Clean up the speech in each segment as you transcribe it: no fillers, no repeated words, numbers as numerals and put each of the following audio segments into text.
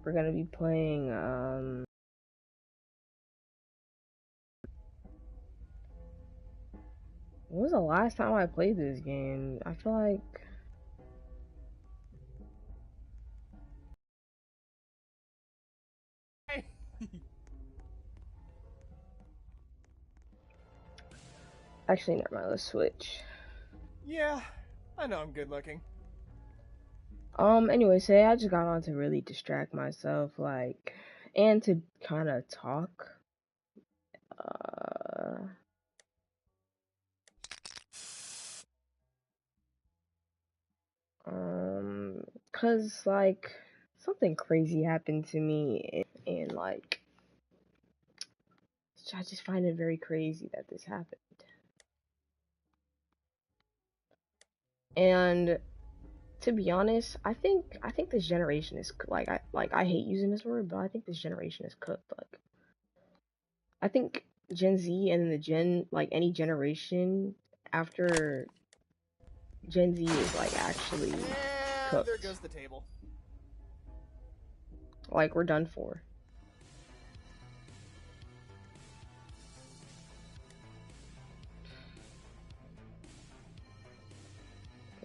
we're gonna be playing, when was the last time I played this game? I feel like... Actually, never mind, let's switch. Yeah, I know I'm good looking. Anyway, say I just got on to really distract myself, like, and to kind of talk. Uh, cause like something crazy happened to me, and like, I just find it very crazy that this happened. And to be honest, I think this generation is like I hate using this word, but I think this generation is cooked. Like I think Gen Z and the Gen like any generation after Gen Z is like actually And there cooked. goes the table. Like we're done for.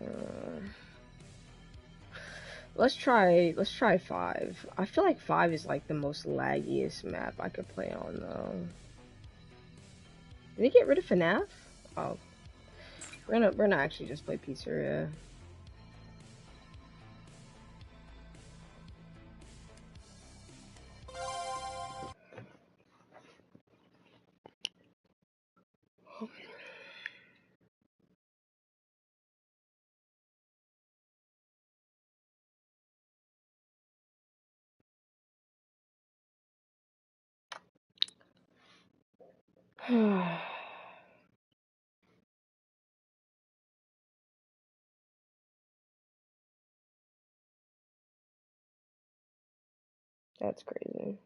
Uh, let's try 5. I feel like 5 is like the most laggiest map I could play on though. Did they get rid of FNAF? Oh, we're gonna actually just play Pizzeria. That's crazy.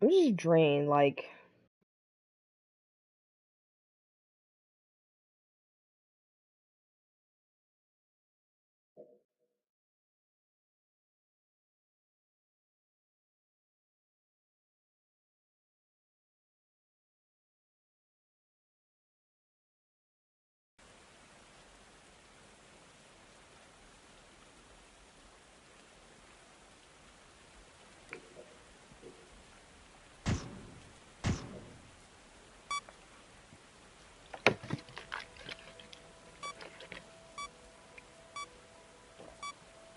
I'm just drained. Like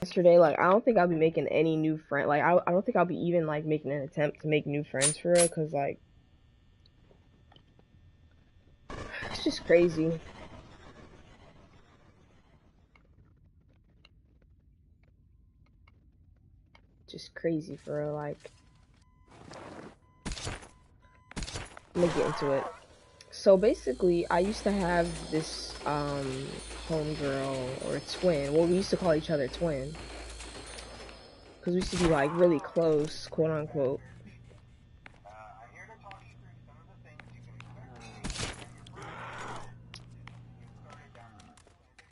yesterday, like I don't think I'll be making any new friends. Like I don't think I'll be even like making an attempt to make new friends for real, cause like it's just crazy. Just crazy for real. Like I'm gonna get into it. So basically, I used to have this homegirl or twin. Well, we used to call each other twin, cause we used to be like really close, quote unquote.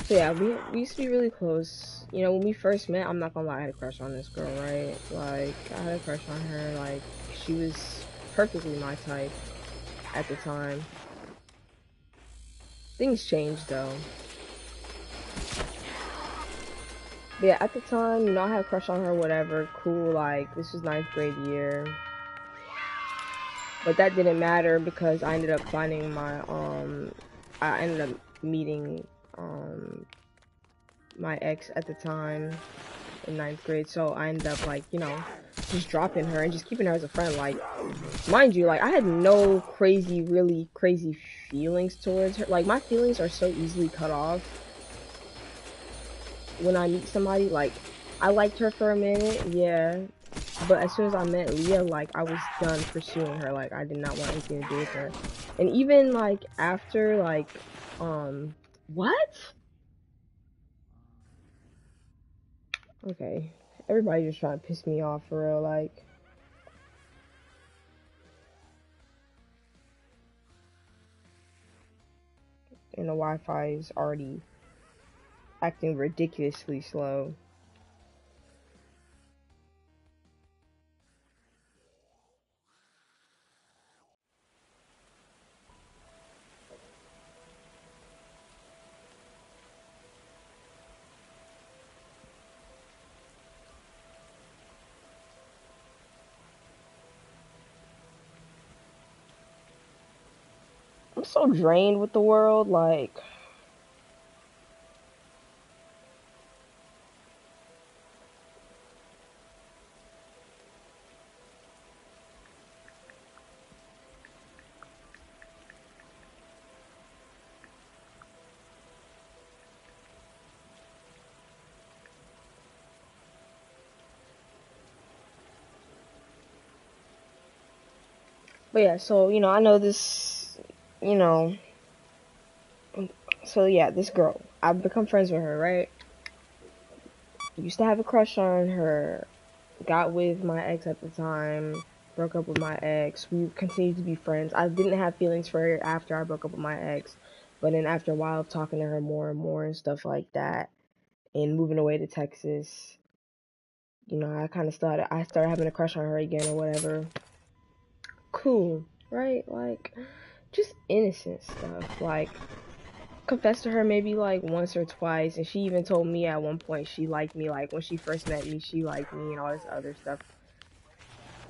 So yeah, we used to be really close. You know, when we first met, I'm not gonna lie, I had a crush on this girl, right? Like, I had a crush on her. Like, she was perfectly my type at the time. Things changed though. But yeah, at the time, you know, I had a crush on her, whatever, cool. Like, this was ninth grade year. But that didn't matter because I ended up finding I ended up meeting my ex at the time in ninth grade, so I ended up like, you know, just dropping her and just keeping her as a friend. Like, mind you, like I had no crazy, really crazy feelings towards her. Like my feelings are so easily cut off when I meet somebody. Like I liked her for a minute, yeah, but as soon as I met Leah, like I was done pursuing her. Like I did not want anything to do with her. And even like after like what? Okay. Everybody just trying to piss me off for real, like. And the Wi-Fi is already acting ridiculously slow. so drained with the world, like. But yeah, so I know this, you know. So yeah, this girl, I've become friends with her, right? Used to have a crush on her. Got with my ex at the time. Broke up with my ex. We continued to be friends. I didn't have feelings for her after I broke up with my ex, but then after a while of talking to her more and more and stuff like that, and moving away to Texas, I started having a crush on her again or whatever. Cool, right? Like, just innocent stuff. Like, confessed to her maybe like once or twice, and she even told me at one point she liked me. Like, when she first met me, she liked me and all this other stuff.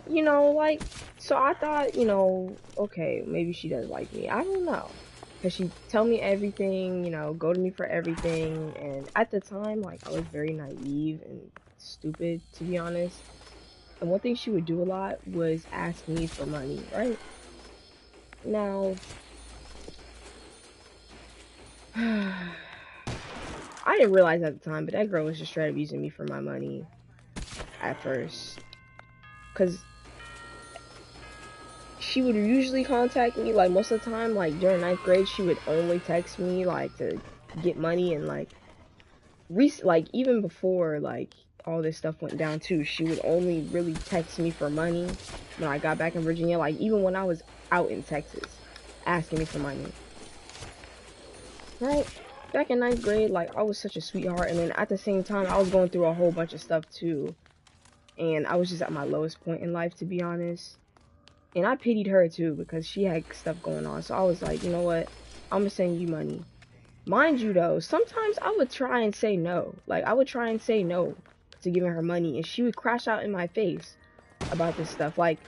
Like, so I thought, okay, maybe she does like me. I don't know. Because she tell me everything, go to me for everything. And at the time, like, I was very naive and stupid, to be honest. And one thing she would do a lot was ask me for money, right? Now, I didn't realize at the time, but that girl was just straight up using me for my money at first. Because she would usually contact me, like, most of the time, like, during ninth grade, she would only text me, like, to get money, and, like, like, even before, like, all this stuff went down, too, she would only really text me for money when I got back in Virginia, like, even when I was out in Texas, asking me for money, right? Back in ninth grade, like, I was such a sweetheart, and then at the same time, I was going through a whole bunch of stuff, too, and I was just at my lowest point in life, to be honest. And I pitied her too because she had stuff going on. So I was like, you know what? I'm gonna send you money. Mind you though, sometimes I would try and say no. Like, I would try and say no to giving her money, and she would crash out in my face about this stuff. Like,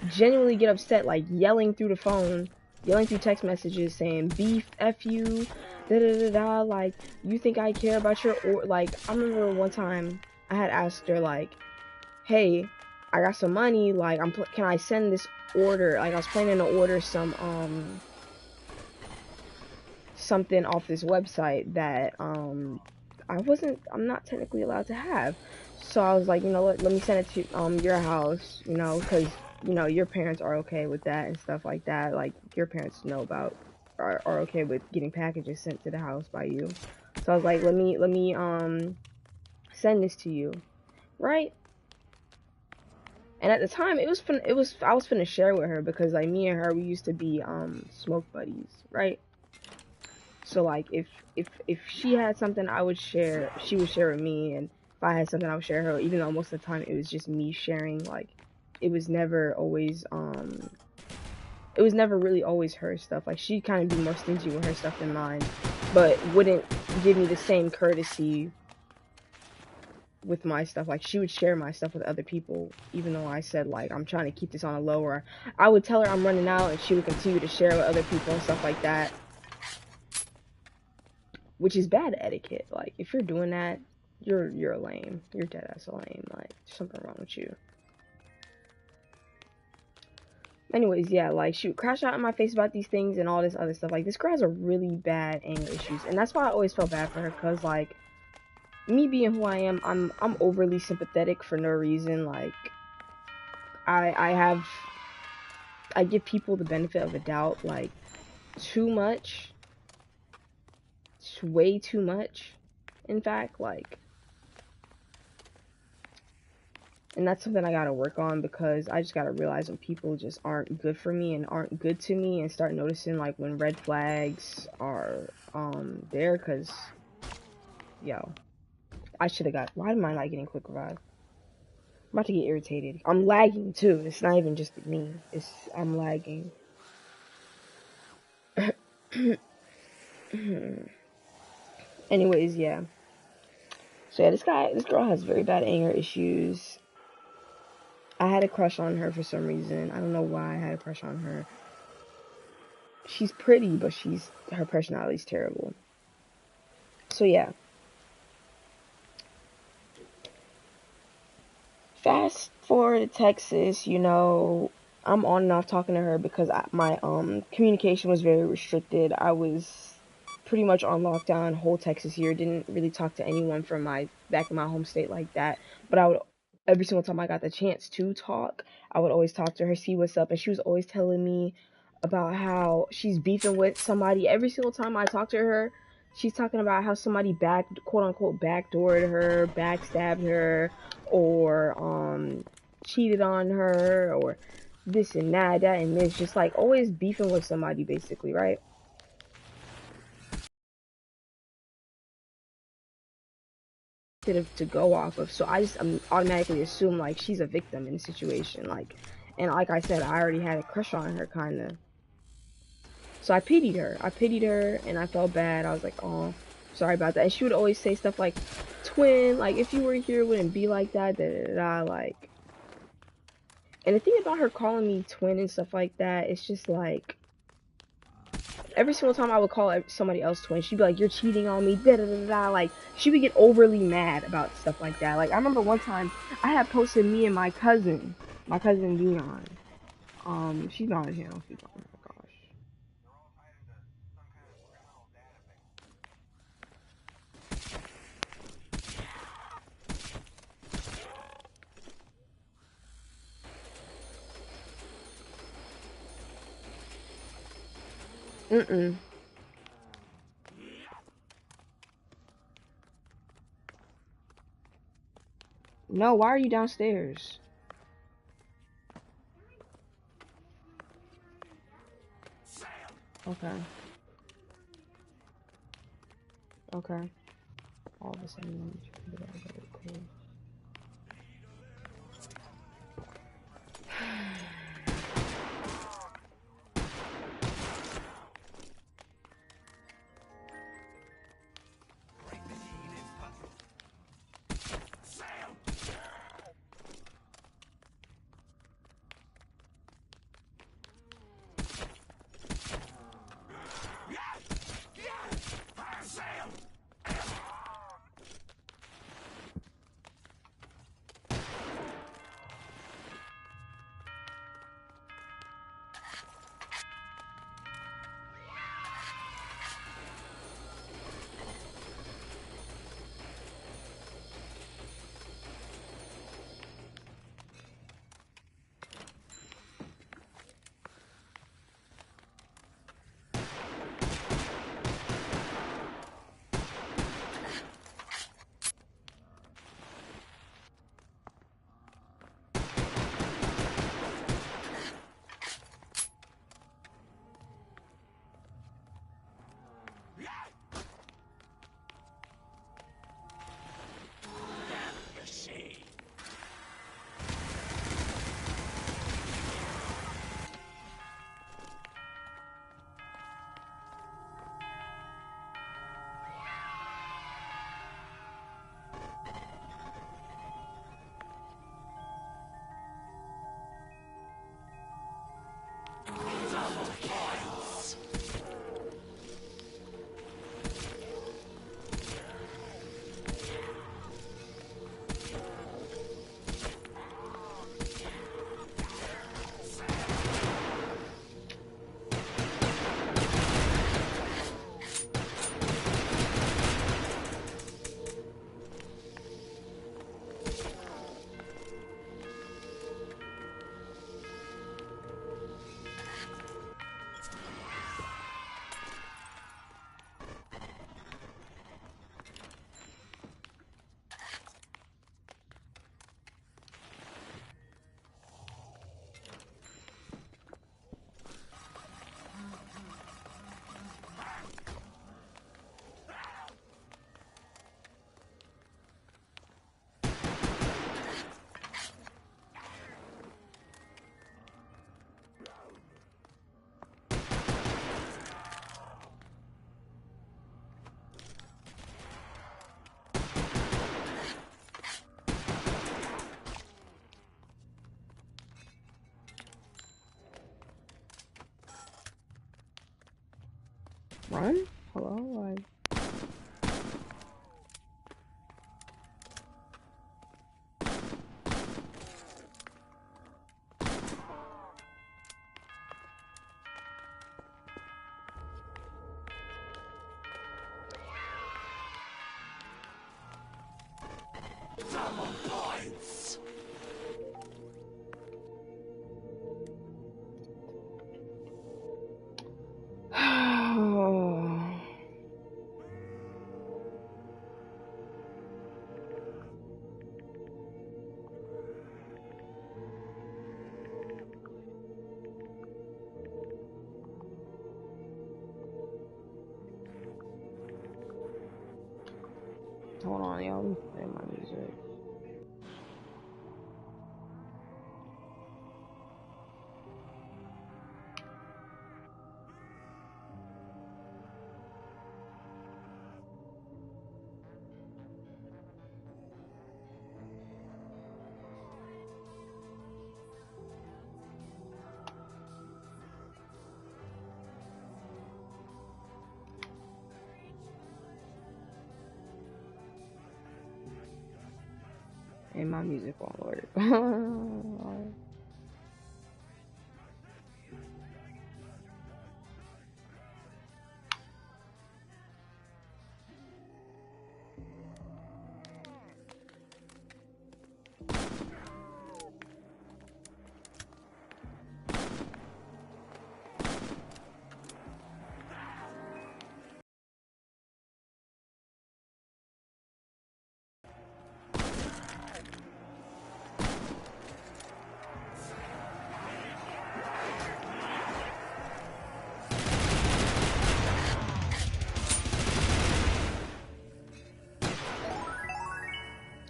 genuinely get upset, like yelling through the phone, yelling through text messages saying beef, F you, da da da da, like, you think I care about your, or like, I remember one time I had asked her, like, hey, I got some money, like, can I send this order? Like, I was planning to order something off this website that I'm not technically allowed to have. So I was like, let me send it to your house, because your parents are okay with that and stuff like that. Like, your parents know about, are okay with getting packages sent to the house by you. So I was like, let me send this to you, right? And at the time, I was finna share with her because, like, me and her, we used to be smoke buddies, right? So, like, if she had something, I would share. She would share with me, and if I had something, I would share her. Even though most of the time it was just me sharing. Like, it was never always it was never really always her stuff. Like, she'd kind of be more stingy with her stuff than mine, but wouldn't give me the same courtesy with my stuff. Like, she would share my stuff with other people, even though I said, like, I'm trying to keep this on a low, or I would tell her I'm running out, and she would continue to share with other people and stuff like that, which is bad etiquette. Like, if you're doing that, you're lame. You're dead ass lame. Like, there's something wrong with you. Anyways, yeah, like, she would crash out in my face about these things and all this other stuff. Like, this girl has a really bad anger issues, and that's why I always felt bad for her, because, like, me being who I am, I'm overly sympathetic for no reason. Like, I give people the benefit of a doubt, like, too much. It's way too much, in fact, like, and that's something I gotta work on, because I just gotta realize when people just aren't good for me and aren't good to me, and start noticing, like, when red flags are, there, because, yo, I should've why am I not getting quick revive? I'm about to get irritated. I'm lagging, too. It's not even just me. I'm lagging. Anyways, yeah. So yeah, this girl has very bad anger issues. I had a crush on her for some reason. I don't know why I had a crush on her. she's pretty, but her personality's terrible. So yeah. Fast forward to Texas, I'm on and off talking to her because my communication was very restricted. I was pretty much on lockdown whole Texas year. Didn't really talk to anyone from my back in my home state like that. But I would every single time I got the chance to talk, I would always talk to her, see what's up, and she was always telling me about how she's beefing with somebody. Every single time I talk to her, she's talking about how somebody quote unquote backdoored her, backstabbed her, or cheated on her, or this and that and this, just like always beefing with somebody basically, right? To go off of, so I just automatically assume like she's a victim in the situation, like, and like I said, I already had a crush on her kind of, so I pitied her and I felt bad. I was like, oh, sorry about that. And she would always say stuff like, twin, like if you were here it wouldn't be like that, da, da, da, like. And the thing about her calling me twin and stuff like that, it's just like every single time I would call somebody else twin, she'd be like, "You're cheating on me," da da da da. Like she would get overly mad about stuff like that. Like I remember one time I had posted me and my cousin Dion. She's not on the channel. She's on. Oh my gosh. Mm. No, why are you downstairs? Okay. Okay. All of a sudden, cool. Run? Hello? Like... Hold on, y'all. Let me play my music. And my music won't work.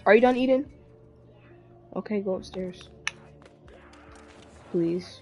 Are you done eating? Okay, go upstairs. Please.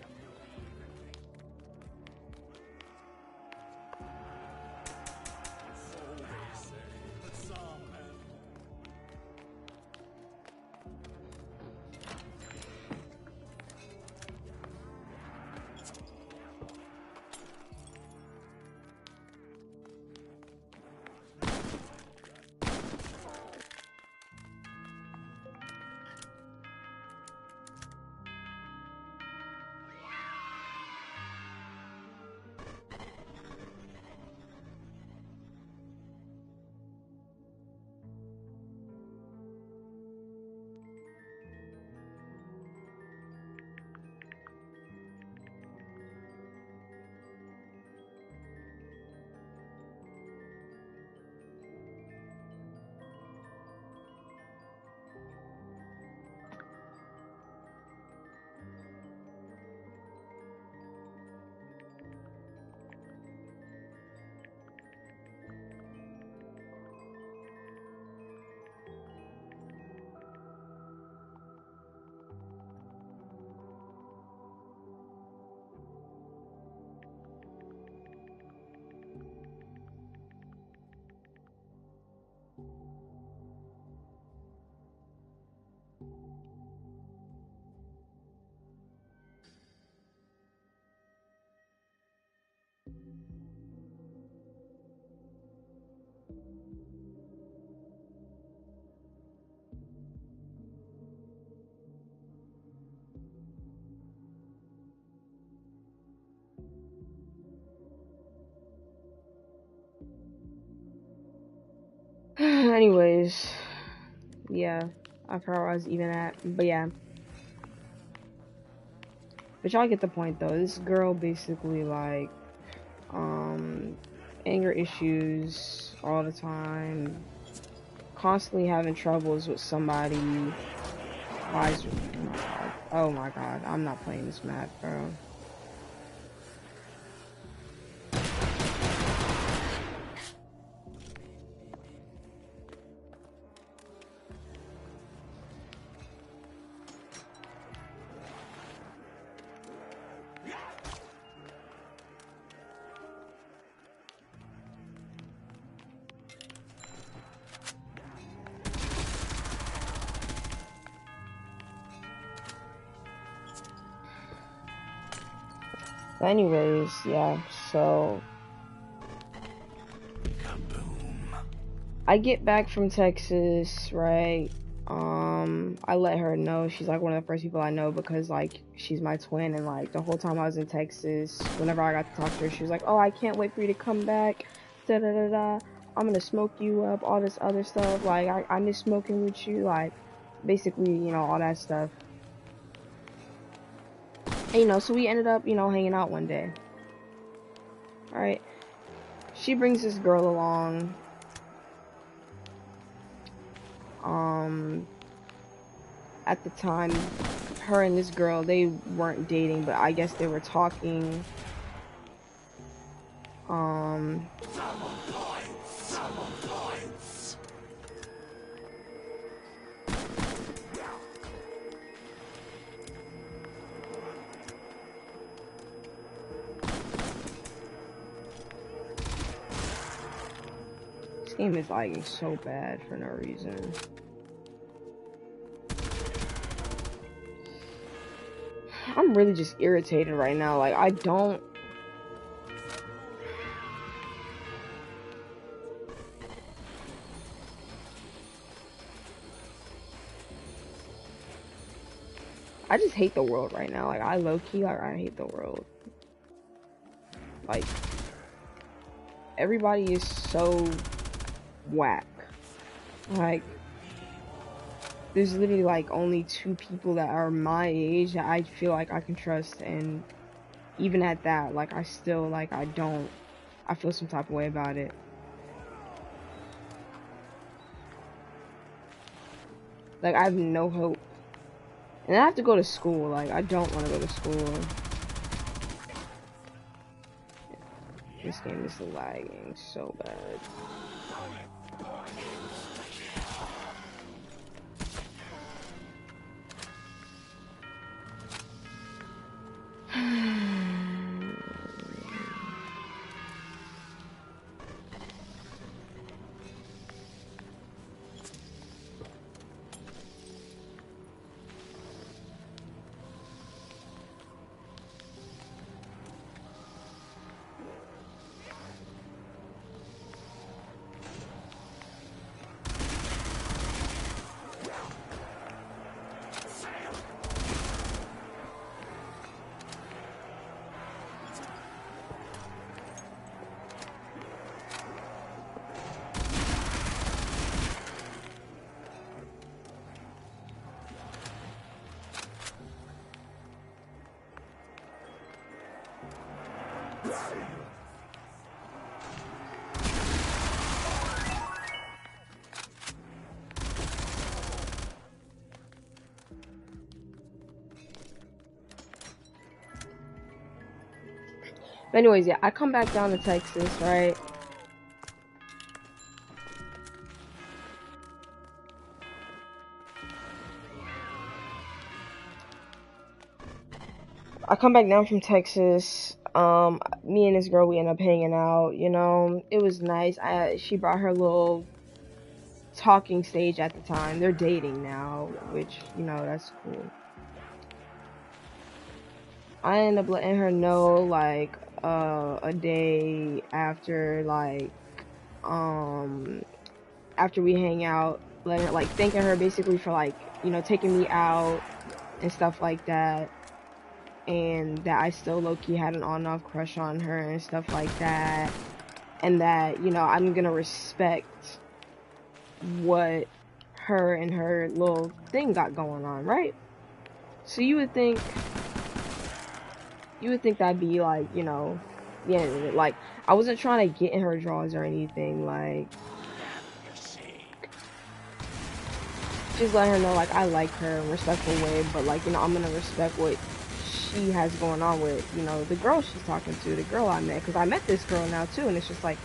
Anyways, yeah, I forgot where I was even at, but yeah. But y'all get the point though. This girl basically like, anger issues all the time, constantly having troubles with somebody. Why is, oh my god, I'm not playing this map, bro. Anyways, yeah, so I get back from Texas, right? I let her know. She's like one of the first people I know because like she's my twin, and like the whole time I was in Texas, whenever I got to talk to her, she was like, "Oh, I can't wait for you to come back. Da da da da. I'm gonna smoke you up. All this other stuff. Like I miss smoking with you. Like basically, all that stuff. And, so we ended up, hanging out one day. All right. She brings this girl along. At the time, her and this girl, they weren't dating, but I guess they were talking. This game is lagging so bad for no reason. I'm really just irritated right now. Like, I just hate the world right now. Like, I low-key, like, I hate the world. Like, everybody is so whack. Like, there's literally, like, only 2 people that are my age that I feel like I can trust, and even at that, like, I still, like, I feel some type of way about it. Like, I have no hope. And I have to go to school. Like, I don't want to go to school. This game is lagging so bad. But anyways, yeah, I come back down to Texas, right? I come back down from Texas. Me and this girl, we end up hanging out. It was nice. She brought her little talking stage at the time. They're dating now, which that's cool. I end up letting her know like a day after, like after we hang out, letting her, like, thanking her basically for, like, taking me out and stuff like that. And that I still low-key had an on-off crush on her and stuff like that. And that, I'm gonna respect what her and her little thing got going on, right? So you would think that'd be like, yeah, like, I wasn't trying to get in her drawers or anything, like, just let her know, like, I like her in a respectful way, but, like, I'm gonna respect what she has going on with, the girl she's talking to, the girl I met, because I met this girl now, too, and it's just, like,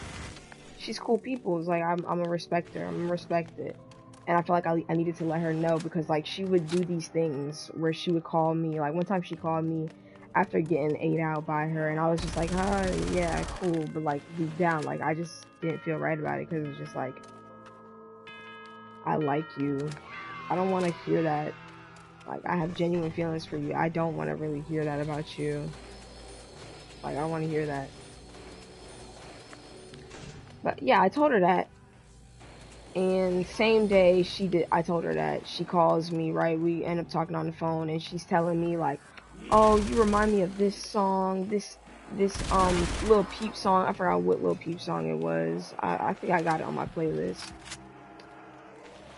she's cool people. It's like, I'm gonna respect her, I'm gonna respect it, and I feel like I needed to let her know, because, like, she would do these things where she would call me, like, one time she called me after getting ate out by her, and I was just like, yeah, cool, but, like, deep down, like, I just didn't feel right about it, because it was just like, I like you. I don't want to hear that. Like, I have genuine feelings for you. I don't want to really hear that about you. Like, I don't want to hear that. But yeah, I told her that. And same day she did, I told her that. She calls me, right? We end up talking on the phone, and she's telling me like, "Oh, you remind me of this song, this Lil Peep song. I forgot what Lil Peep song it was. I think I got it on my playlist."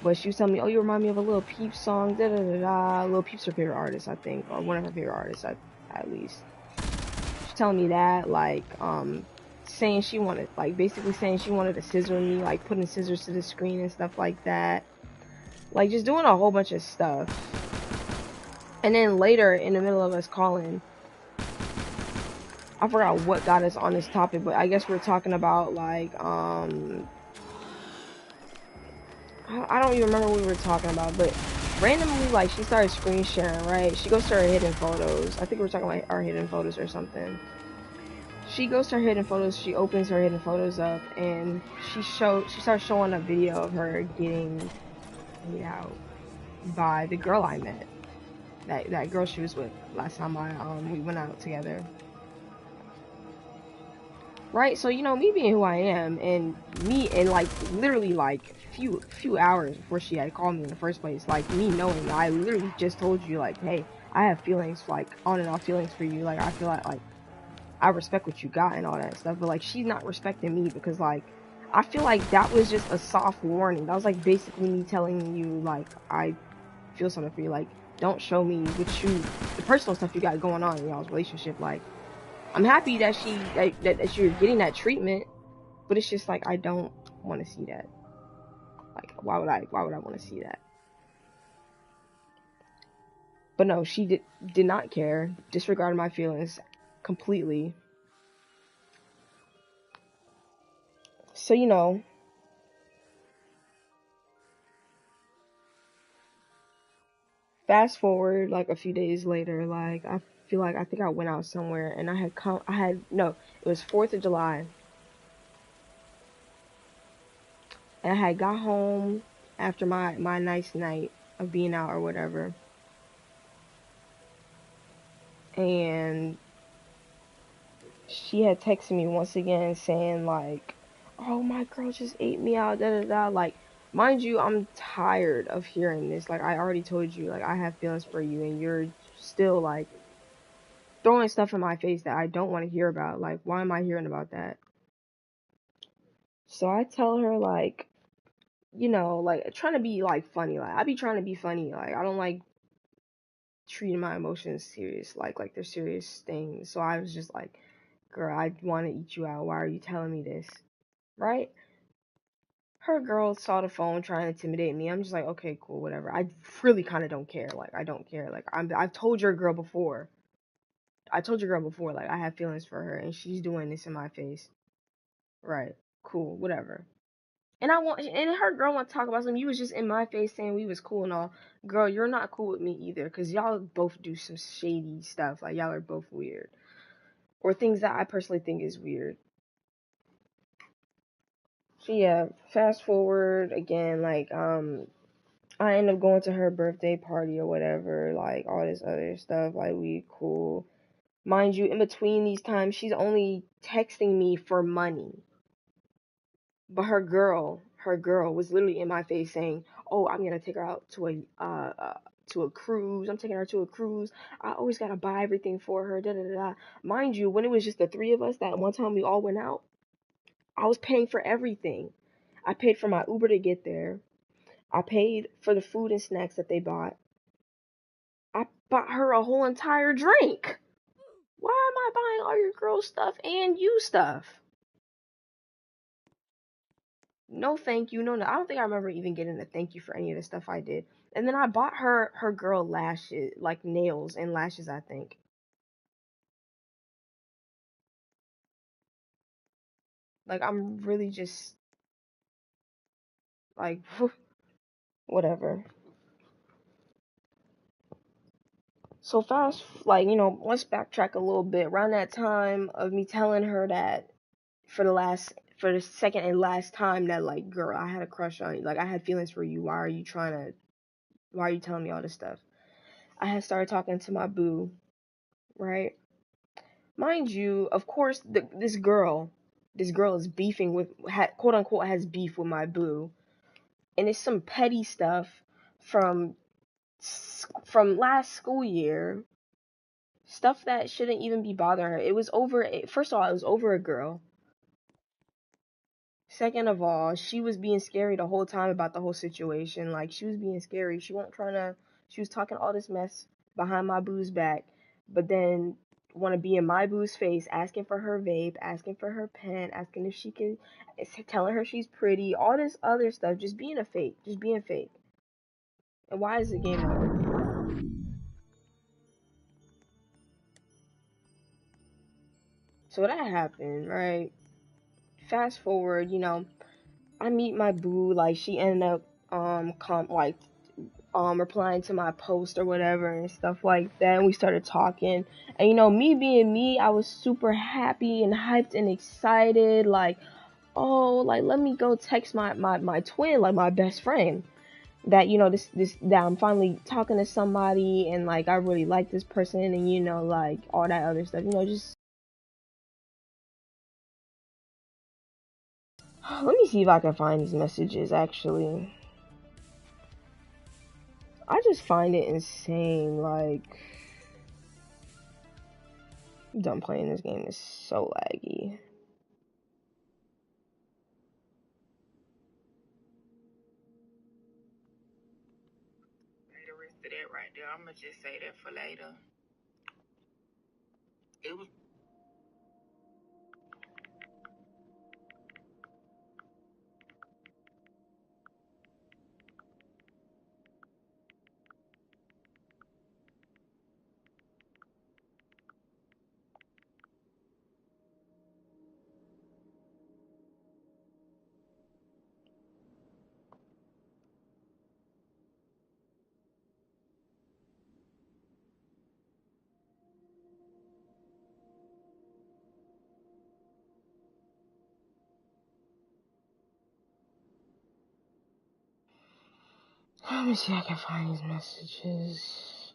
But she was telling me, "Oh, you remind me of a Lil Peep song." Da da da da. Lil Peep's her favorite artist, I think, or one of her favorite artists, at least. She's telling me that, like, saying she wanted, like, basically saying she wanted to scissor me, like, putting scissors to the screen and stuff like that. Like, just doing a whole bunch of stuff. And then later, in the middle of us calling, I forgot what got us on this topic, but I guess we're talking about, like, I don't even remember what we were talking about, but randomly, like, she started screen sharing, right? She goes to her hidden photos. I think we were talking about our hidden photos or something. She goes to her hidden photos, she opens her hidden photos up, and she starts showing a video of her getting paid out by the girl I met. That girl she was with last time we went out together. Right? So, me being who I am, and me and like literally like few hours before she had called me in the first place, like me knowing I literally just told you like, hey, I have feelings, like on and off feelings for you. Like I feel like I respect what you got and all that stuff, but like she's not respecting me because like I feel like that was just a soft warning. That was like basically me telling you like I feel something for you. Like don't show me the personal stuff you got going on in y'all's relationship. Like I'm happy that that you're getting that treatment, but it's just like I don't want to see that. Like why would I want to see that? But no, she did not care, disregarded my feelings completely. So fast forward like a few days later, like I feel like I think I went out somewhere and I had no, it was 4th of July. And I had got home after my nice night of being out or whatever. And she had texted me once again saying like, "Oh, my girl just ate me out, da da da." Like, mind you, I'm tired of hearing this. Like, I already told you, like, I have feelings for you, and you're still like throwing stuff in my face that I don't want to hear about. Like, why am I hearing about that? So I tell her like, like trying to be like funny. Like, I be trying to be funny. Like, I don't like treating my emotions serious, like they're serious things. So I was just like, "Girl, I want to eat you out. Why are you telling me this?" Right? Her girl saw the phone trying to intimidate me. I'm just like, okay, cool, whatever. I really kind of don't care. Like, I don't care. Like, I've told your girl before. I told your girl before, like, I have feelings for her, and she's doing this in my face. Right? Cool, whatever. And her girl want to talk about something. You was just in my face saying we was cool and all. Girl, you're not cool with me either, cause y'all both do some shady stuff. Like, y'all are both weird, or things that I personally think is weird. So yeah, fast forward again, like I end up going to her birthday party or whatever, like all this other stuff, like we cool. Mind you, in between these times, she's only texting me for money. But her girl was literally in my face saying, "Oh, I'm gonna take her out to a cruise. I'm taking her to a cruise. I always gotta buy everything for her." Da da da. Da. Mind you, when it was just the three of us, that one time we all went out, I was paying for everything. I paid for my Uber to get there. I paid for the food and snacks that they bought. I bought her a whole entire drink. Why am I buying all your girl stuff and you stuff? No thank you. No, no. I don't think I remember even getting a thank you for any of the stuff I did. And then I bought her girl lashes, like nails and lashes, I think. Like I'm really just like whatever. So fast, like, let's backtrack a little bit. Around that time of me telling her that for the second and last time that like, girl, I had a crush on you. Like I had feelings for you. Why are you telling me all this stuff? I had started talking to my boo, right? Mind you, of course, this girl is beefing with, quote unquote, has beef with my boo. and it's some petty stuff from from last school year, stuff that shouldn't even be bothering her. It was over. First of all, it was over a girl. Second of all, she was being scary the whole time about the whole situation. Like, she was being scary. She was talking all this mess behind my boo's back, but then want to be in my boo's face, asking for her vape, asking for her pen, asking if she could, telling her she's pretty, all this other stuff, just being a fake, just being fake. And why is the game mode? So that happened, right? Fast forward, I meet my boo, like she ended up replying to my post or whatever and stuff like that, and we started talking. And me being me, I was super happy and hyped and excited, like, oh, like, let me go text my twin, like my best friend, that this that I'm finally talking to somebody, and like I really like this person, and like all that other stuff, just let me see if I can find these messages actually. I just find it insane, like, I'm done playing this game, is so laggy. The rest of that right there, I'm gonna just say that for later. It was. Let me see if I can find these messages.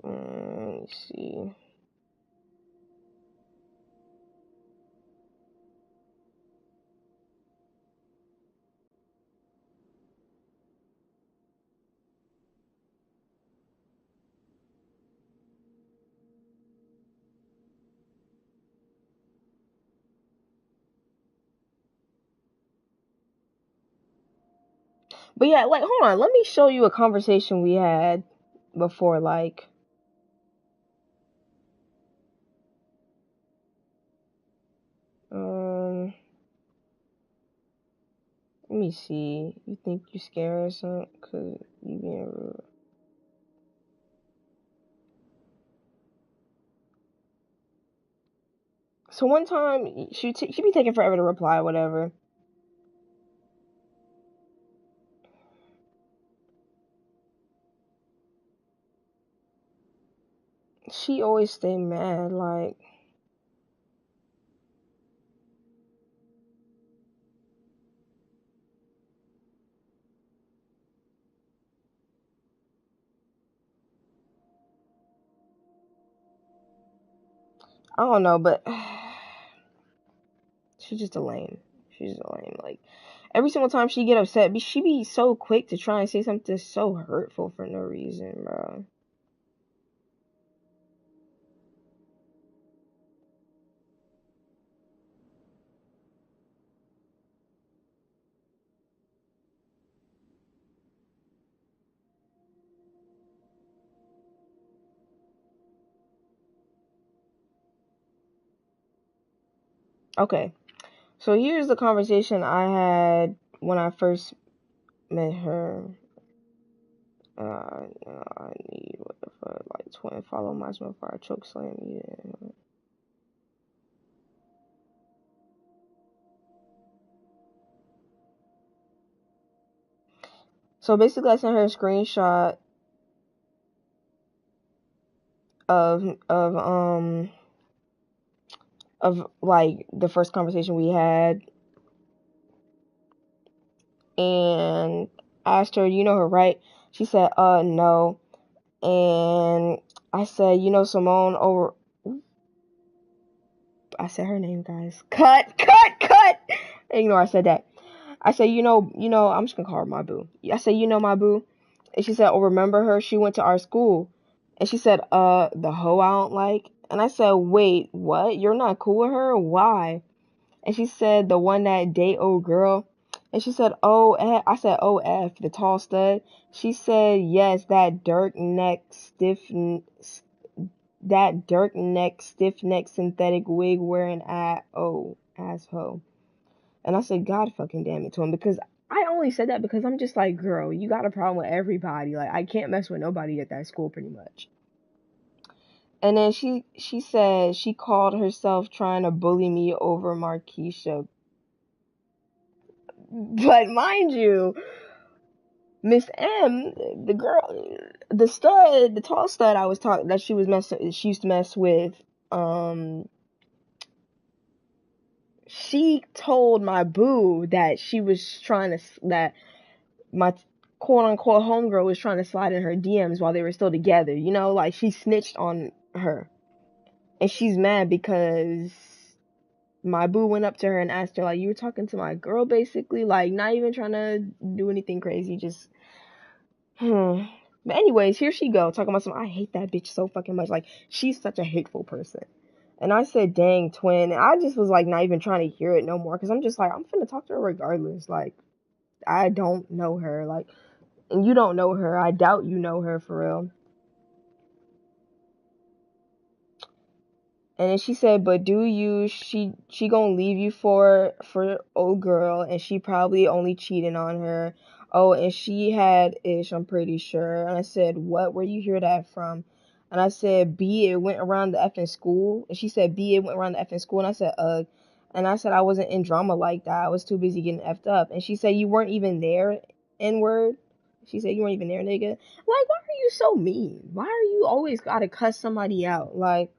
Let me see. But yeah, like, hold on. Let me show you a conversation we had before, like, let me see. You think you scared or something? Cause you being rude. So one time, she be taking forever to reply, whatever. She always stay mad, like, I don't know, but she's just a lame. She's just a lame. Like, every single time she get upset, she be so quick to try and say something so hurtful for no reason, bro. Okay, so here's the conversation I had when I first met her. I need what the fuck, like, twin, follow my smoke fire choke slam. Yeah. So basically, I sent her a screenshot of like the first conversation we had, and asked her, you know her, right? She said, no. And I said, you know Simone over. I said her name, guys. Cut. Ignore I said that. I said, you know, I'm just gonna call her my boo. I said, you know my boo? And she said, oh, remember her? She went to our school. And she said, the hoe I don't like. And I said, wait, what? You're not cool with her? Why? And she said, the one that date old girl. And she said, oh, F. I said, oh, F, the tall stud. She said, yes, that stiff neck synthetic wig wearing asshole. And I said, God fucking damn it to him, because I only said that because I'm just like, girl, you got a problem with everybody. Like, I can't mess with nobody at that school, pretty much. And then she said she called herself trying to bully me over Markeisha. But mind you, Miss M, the girl, the tall stud I was talking, that she used to mess with, she told my boo that that my quote unquote homegirl was trying to slide in her DMs while they were still together. You know, like she snitched on her. And she's mad because my boo went up to her and asked her, like, you were talking to my girl, basically, like, not even trying to do anything crazy, just, But anyways, here she go, talking about I hate that bitch so fucking much, like, she's such a hateful person. And I said, dang, twin, and I just was, like, not even trying to hear it no more, because I'm just like, I'm finna talk to her regardless, like, I don't know her, like, and you don't know her, I doubt you know her, for real. And then she said, but do you, she gonna leave you for old girl, and she probably only cheating on her. Oh, and she had ish, I'm pretty sure. And I said, what, where you hear that from? And I said, B, it went around the effing school. And she said, B, it went around the effing school. And I said, ugh. And I said, I wasn't in drama like that. I was too busy getting effed up. And she said, you weren't even there, N-word. She said, you weren't even there, nigga. Like, why are you so mean? Why are you always gotta cuss somebody out? Like,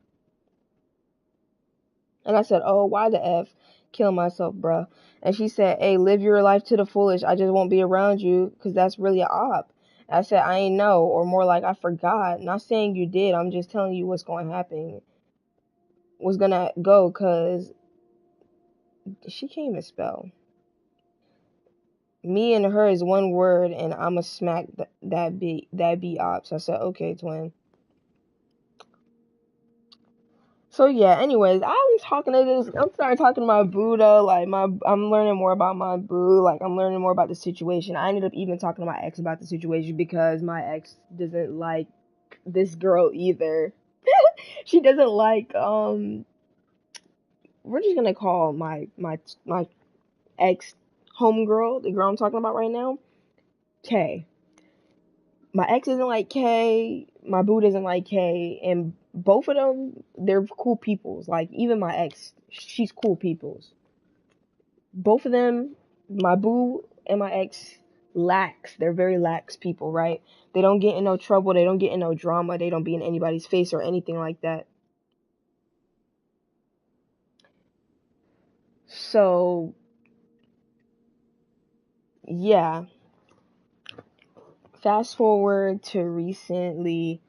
and I said, oh, why the F? Kill myself, bruh. And she said, hey, live your life to the fullest. I just won't be around you because that's really a op. I said, I ain't know, or more like I forgot. Not saying you did. I'm just telling you what's going to happen. What's going to go, because she can't even spell. Me and her is one word, and I'ma smack that be ops. I said, okay, twin. So yeah, anyways, I'm starting talking to my boo though, like I'm learning more about my boo, like I'm learning more about the situation. I ended up even talking to my ex about the situation because my ex doesn't like this girl either. She doesn't like, we're just gonna call my ex homegirl, the girl I'm talking about right now, K. My ex doesn't like K, my boo doesn't like K, and both of them, they're cool peoples. Like, even my ex, she's cool peoples. Both of them, my boo and my ex, they're very lax people, right? They don't get in no trouble, they don't get in no drama, they don't be in anybody's face or anything like that. So, yeah. Fast forward to recently,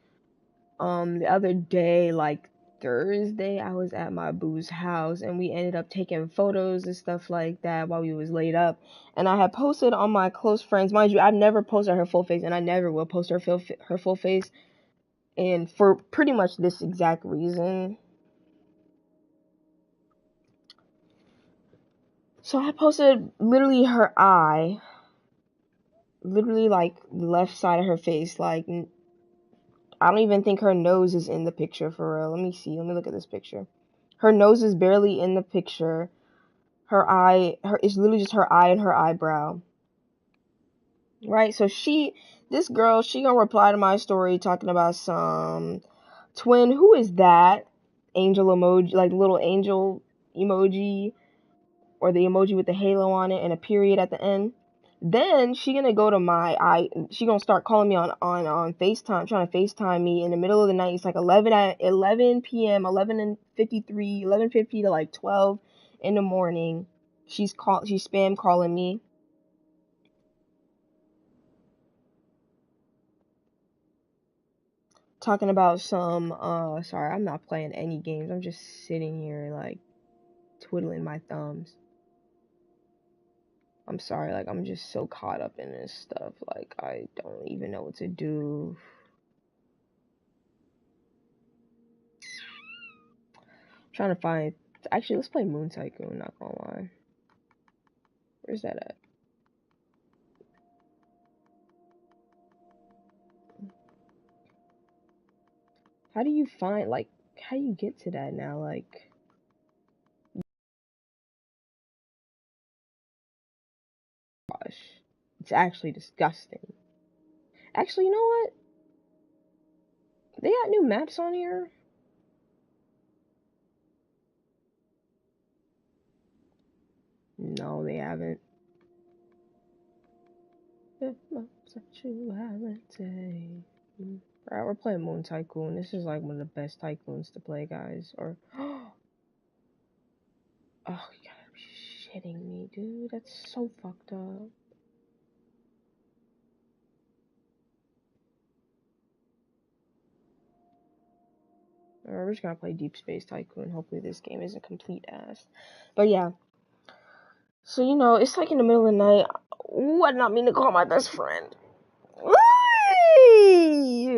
the other day, like Thursday, I was at my boo's house and we ended up taking photos and stuff like that while we was laid up. And I had posted on my close friends, mind you, I've never posted her full face and I never will post her full face, and for pretty much this exact reason. So I posted literally her eye, literally like left side of her face, like I don't even think her nose is in the picture for real. Let me see. Let me look at this picture. Her nose is barely in the picture. Her eye, it's literally just her eye and her eyebrow. Right? So this girl, she gonna reply to my story talking about some twin. Who is that? Angel emoji, like little angel emoji, or the emoji with the halo on it and a period at the end. Then she gonna go to she gonna start calling me on FaceTime, trying to FaceTime me in the middle of the night. It's like 11 p.m., 11:53, 11:50 to like 12 in the morning. She's spam calling me. Talking about some, sorry, I'm not playing any games. I'm just sitting here, like, twiddling my thumbs. I'm sorry, like, I'm just so caught up in this stuff. Like, I don't even know what to do. I'm trying to find, actually, let's play Moon Tycoon, not gonna lie. Where's that at? How do you find, like, how do you get to that now? Like, gosh, it's actually disgusting. Actually, you know what? They got new maps on here. No, they haven't. The maps that you haven't taken. Alright, we're playing Moon Tycoon. This is like one of the best tycoons to play, guys. Or, oh, you gotta be shitting me, dude. That's so fucked up. Alright, we're just gonna play Deep Space Tycoon. Hopefully this game isn't complete ass. But yeah. So, you know, it's like in the middle of the night. Ooh, I did not mean to call my best friend.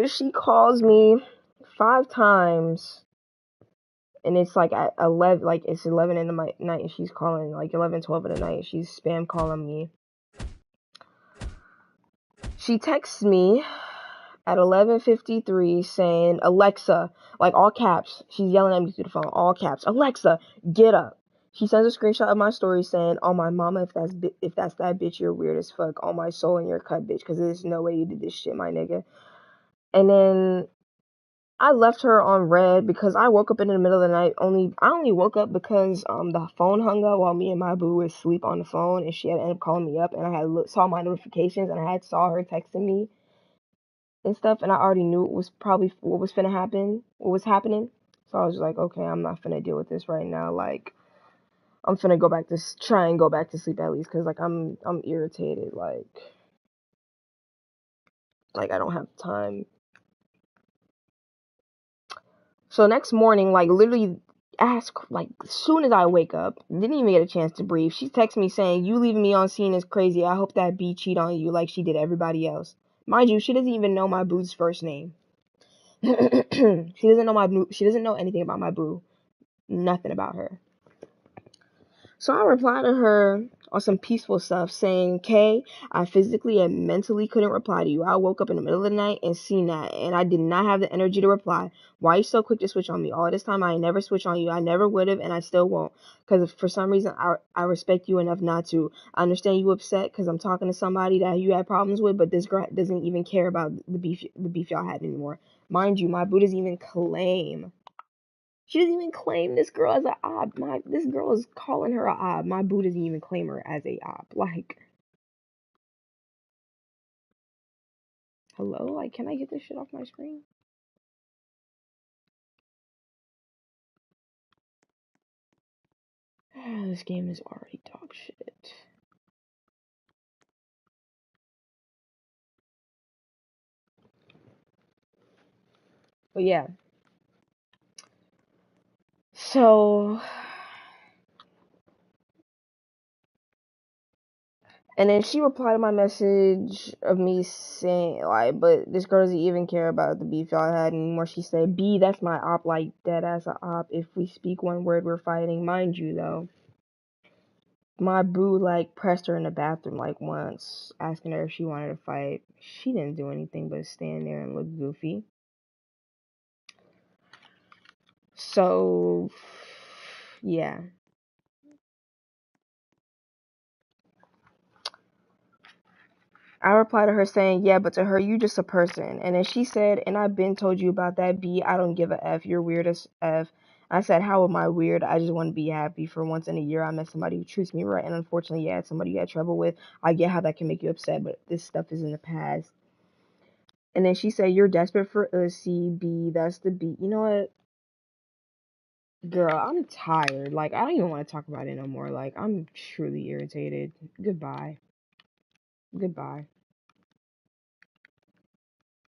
She calls me 5 times. And it's like at 11, like it's 11 in the night, and she's calling, like 11, 12 in the night. She's spam calling me. She texts me at 11:53 saying, Alexa, like all caps. She's yelling at me through the phone, all caps. Alexa, get up. She sends a screenshot of my story saying, "Oh my mama, if that's that bitch, you're weird as fuck. On my soul and you're cut, bitch, because there's no way you did this shit, my nigga." And then I left her on red because I woke up in the middle of the night. I only woke up because the phone hung up while me and my boo were asleep on the phone, and she had ended up calling me up, and I had saw my notifications, and I had saw her texting me and stuff, and I already knew it was probably what was happening. So I was like, okay, I'm not finna deal with this right now. Like, I'm finna try and go back to sleep at least, cause like I'm irritated. Like I don't have time. So next morning, like literally like as soon as I wake up, didn't even get a chance to breathe. She texts me saying, "You leaving me on scene is crazy. I hope that B cheat on you like she did everybody else." Mind you, she doesn't even know my boo's first name. She doesn't know my boo. She doesn't know anything about my boo. Nothing about her. So I replied to her on some peaceful stuff saying, "Kay, I physically and mentally couldn't reply to you. I woke up in the middle of the night and seen that, and I did not have the energy to reply. Why are you so quick to switch on me? All this time I ain't never switch on you. I never would have, and I still won't. Because for some reason I respect you enough not to. I understand you upset because I'm talking to somebody that you had problems with, but this girl doesn't even care about the beef y'all had anymore. Mind you, my boo doesn't even claim." She doesn't even claim this girl as a op. This girl is calling her a op. My boo doesn't even claim her as a op. Like, hello? Like, can I get this shit off my screen? This game is already dog shit. But yeah. So, and then she replied to my message of me saying, like, but this girl doesn't even care about the beef y'all had anymore. She said, "B, that's my op, like, dead ass a op. If we speak one word, we're fighting." Mind you, though, my boo, like, pressed her in the bathroom, like, once, asking her if she wanted to fight. She didn't do anything but stand there and look goofy. So, yeah. I replied to her saying, "Yeah, but to her, you just a person." And then she said, "And I've been told you about that, B. I don't give a F. You're weird as F. I said, how am I weird? I just want to be happy. For once in a year, I met somebody who treats me right. And unfortunately, yeah, it's somebody you had trouble with. I get how that can make you upset, but this stuff is in the past. And then she said, you're desperate for a C, B, that's the B. You know what? Girl, I'm tired. Like, I don't even want to talk about it no more. Like, I'm truly irritated. Goodbye. Goodbye.